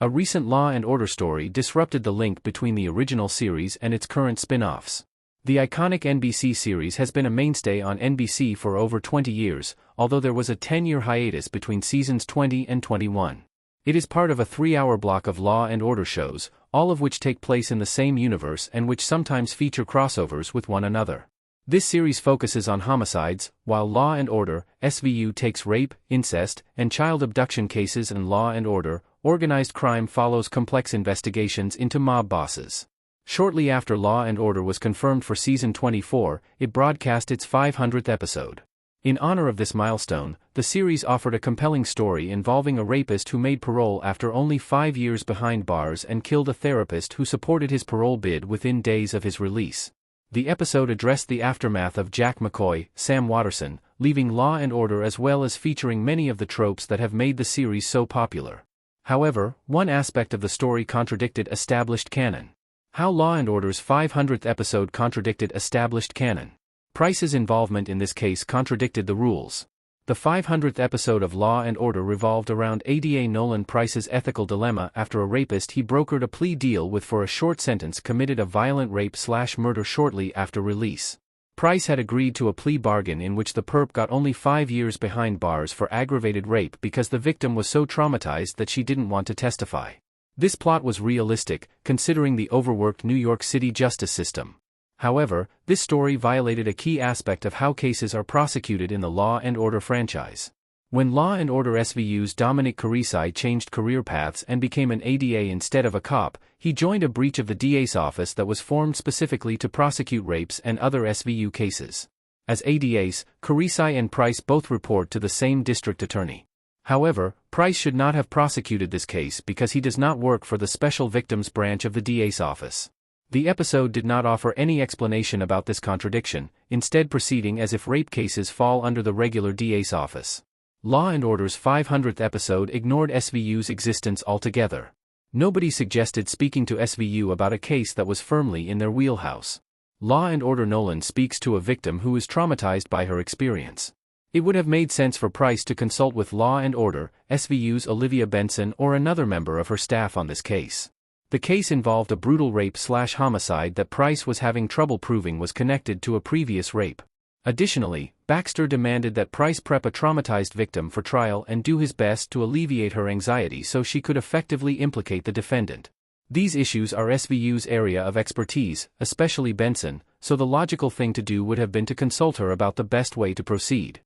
A recent Law and Order story disrupted the link between the original series and its current spin-offs. The iconic NBC series has been a mainstay on NBC for over 20 years, although there was a 10-year hiatus between seasons 20 and 21. It is part of a 3-hour block of Law and Order shows, all of which take place in the same universe and which sometimes feature crossovers with one another. This series focuses on homicides, while Law and Order SVU takes rape, incest, and child abduction cases, and Law and Order Organized Crime follows complex investigations into mob bosses. Shortly after Law and Order was confirmed for season 24, it broadcast its 500th episode. In honor of this milestone, the series offered a compelling story involving a rapist who made parole after only 5 years behind bars and killed a therapist who supported his parole bid within days of his release. The episode addressed the aftermath of Jack McCoy, Sam Watterson, leaving Law and Order, as well as featuring many of the tropes that have made the series so popular. However, one aspect of the story contradicted established canon. How Law and Order's 500th episode contradicted established canon. Price's involvement in this case contradicted the rules. The 500th episode of Law and Order revolved around Ada Nolan Price's ethical dilemma after a rapist he brokered a plea deal with for a short sentence committed a violent rape/murder shortly after release. Price had agreed to a plea bargain in which the perp got only 5 years behind bars for aggravated rape because the victim was so traumatized that she didn't want to testify. This plot was realistic, considering the overworked New York City justice system. However, this story violated a key aspect of how cases are prosecuted in the Law and Order franchise. When Law and Order SVU's Dominic Carisi changed career paths and became an ADA instead of a cop, he joined a breach of the DA's office that was formed specifically to prosecute rapes and other SVU cases. As ADAs, Carisi and Price both report to the same district attorney. However, Price should not have prosecuted this case because he does not work for the Special Victims Branch of the DA's office. The episode did not offer any explanation about this contradiction, instead proceeding as if rape cases fall under the regular DA's office. Law and Order's 500th episode ignored SVU's existence altogether. Nobody suggested speaking to SVU about a case that was firmly in their wheelhouse. Law and Order Nolan speaks to a victim who is traumatized by her experience. It would have made sense for Price to consult with Law and Order SVU's Olivia Benson or another member of her staff on this case. The case involved a brutal rape/homicide that Price was having trouble proving was connected to a previous rape. Additionally, Baxter demanded that Price prep a traumatized victim for trial and do his best to alleviate her anxiety so she could effectively implicate the defendant. These issues are SVU's area of expertise, especially Benson, so the logical thing to do would have been to consult her about the best way to proceed.